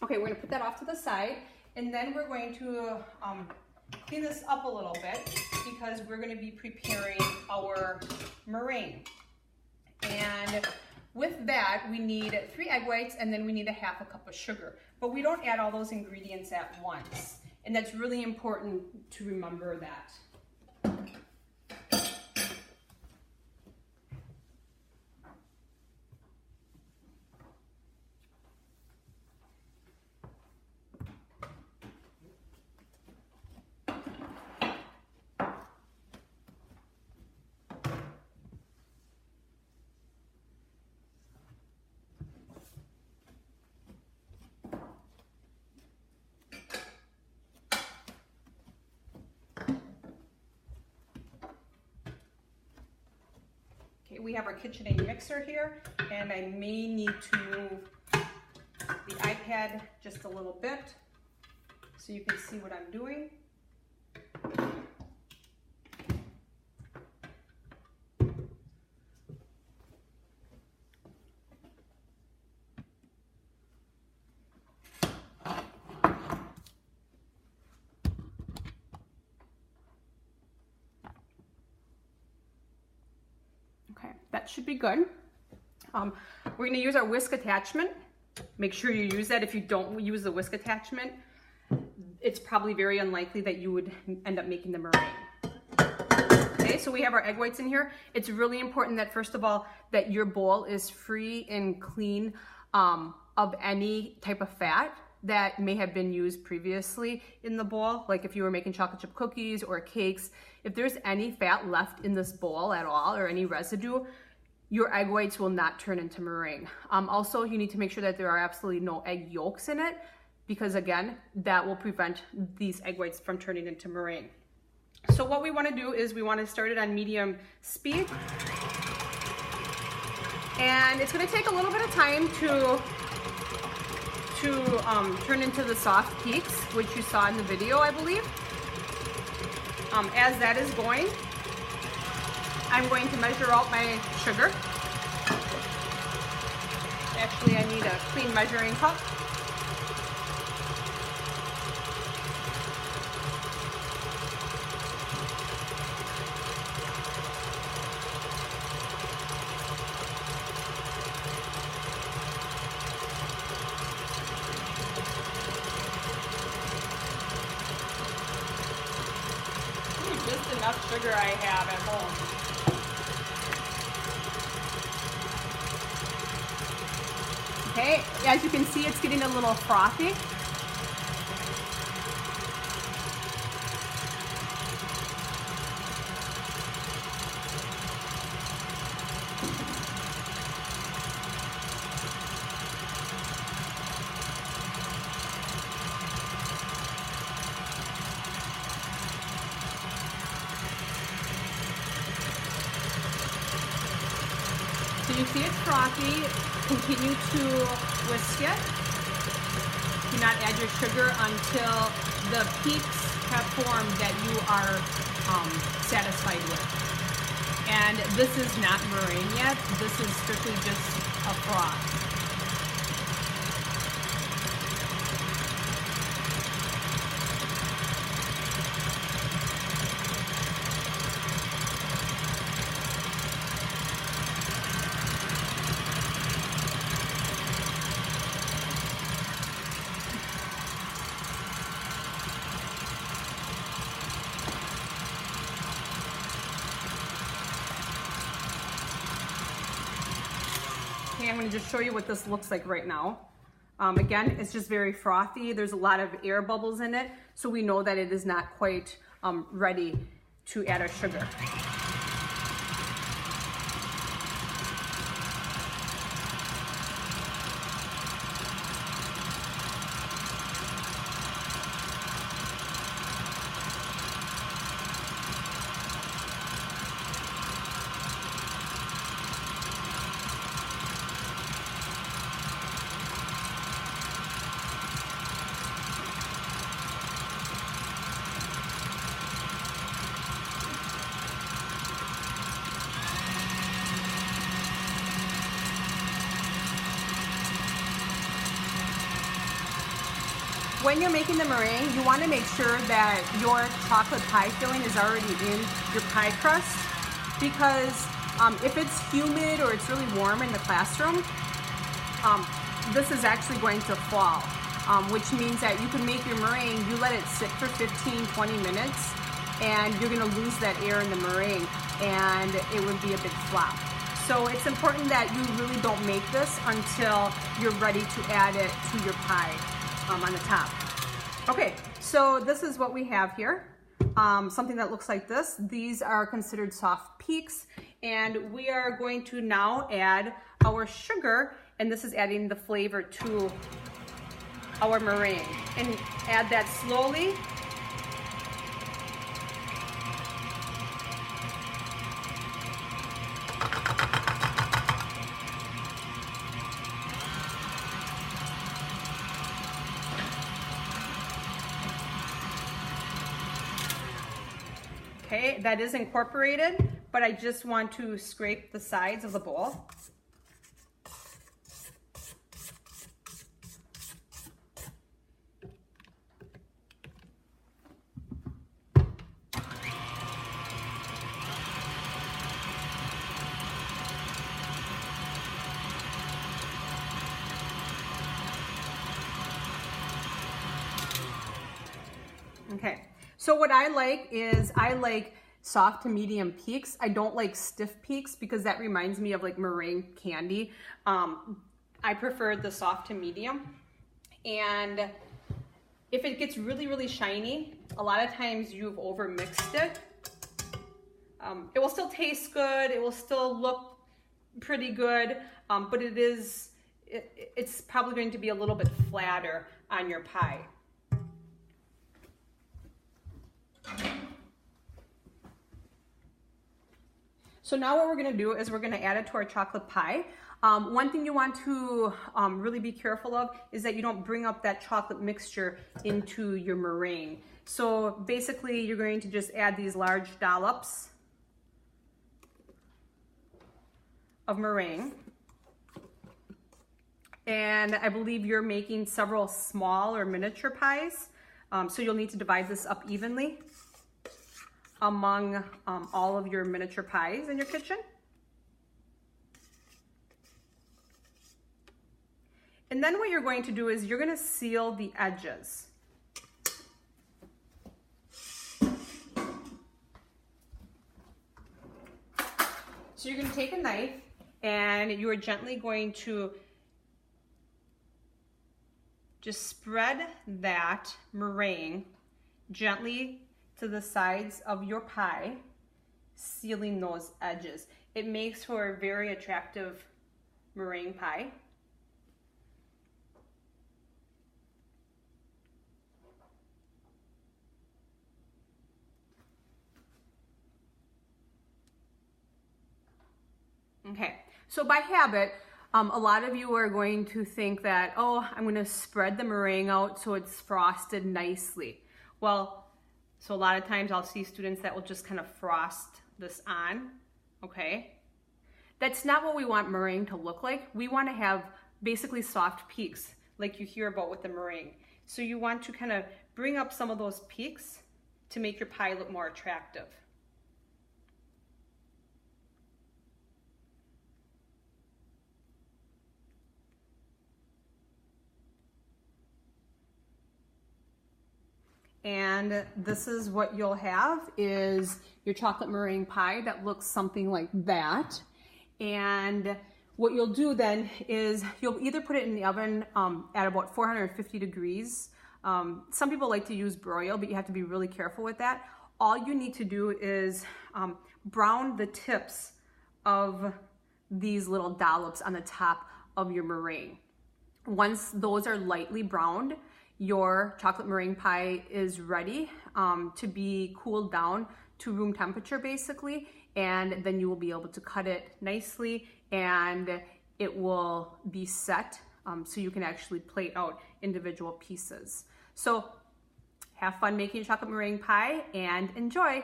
Okay, we're gonna put that off to the side, and then we're going to clean this up a little bit because we're gonna be preparing our meringue. And with that, we need 3 egg whites, and then we need 1/2 cup of sugar. But we don't add all those ingredients at once. And that's really important to remember that. We have our KitchenAid mixer here, and I may need to move the iPad just a little bit so you can see what I'm doing. Okay, that should be good. We're going to use our whisk attachment. Make sure you use that. If you don't use the whisk attachment, it's probably very unlikely that you would end up making the meringue. Okay, so we have our egg whites in here. It's really important that, first of all, that your bowl is free and clean of any type of fat that may have been used previously in the bowl. Like if you were making chocolate chip cookies or cakes, if there's any fat left in this bowl at all or any residue, your egg whites will not turn into meringue. Also, you need to make sure that there are absolutely no egg yolks in it, because again, that will prevent these egg whites from turning into meringue. So what we want to do is we want to start it on medium speed. And it's going to take a little bit of time to turn into the soft peaks, which you saw in the video, I believe. As that is going, I'm going to measure out my sugar. Actually, I need a clean measuring cup. Just enough sugar I have at home. Okay, as you can see, it's getting a little frothy. So you see it's frothy. Continue to whisk it. Do not add your sugar until the peaks have formed that you are satisfied with. And this is not meringue yet. This is strictly just a froth. Okay, I'm going to just show you what this looks like right now. Again, it's just very frothy. There's a lot of air bubbles in it, so we know that it is not quite ready to add our sugar. when you're making the meringue, you want to make sure that your chocolate pie filling is already in your pie crust, because if it's humid or it's really warm in the classroom, this is actually going to fall, which means that you can make your meringue, you let it sit for 15-20 minutes, and you're going to lose that air in the meringue, and it would be a big flop. So it's important that you really don't make this until you're ready to add it to your pie on the top. Okay, so this is what we have here. Something that looks like this. These are considered soft peaks, and we are going to now add our sugar, and this is adding the flavor to our meringue. And add that slowly. Okay, that is incorporated, but I just want to scrape the sides of the bowl. Okay, so what I like is I like soft to medium peaks. I don't like stiff peaks because that reminds me of like meringue candy. I prefer the soft to medium. And if it gets really, really shiny, a lot of times you've over mixed it. It will still taste good. It will still look pretty good, but it's probably going to be a little bit flatter on your pie. So now what we're going to do is we're going to add it to our chocolate pie. One thing you want to really be careful of is that you don't bring up that chocolate mixture into your meringue. So basically you're going to just add these large dollops of meringue. And I believe you're making several small or miniature pies. So you'll need to divide this up evenly among all of your miniature pies in your kitchen. And then what you're going to do is you're going to seal the edges. So you're going to take a knife and you are gently going to just spread that meringue gently to the sides of your pie, sealing those edges. It makes for a very attractive meringue pie. Okay, so by habit, a lot of you are going to think that, oh, I'm going to spread the meringue out so it's frosted nicely. Well, so a lot of times I'll see students that will just kind of frost this on, okay? That's not what we want meringue to look like. We want to have basically soft peaks like you hear about with the meringue. So you want to kind of bring up some of those peaks to make your pie look more attractive. And this is what you'll have is your chocolate meringue pie that looks something like that. And what you'll do then is you'll either put it in the oven at about 450 degrees. Some people like to use broil, but you have to be really careful with that. All you need to do is brown the tips of these little dollops on the top of your meringue. Once those are lightly browned, your chocolate meringue pie is ready to be cooled down to room temperature basically, and then you will be able to cut it nicely and it will be set so you can actually plate out individual pieces. So have fun making chocolate meringue pie and enjoy.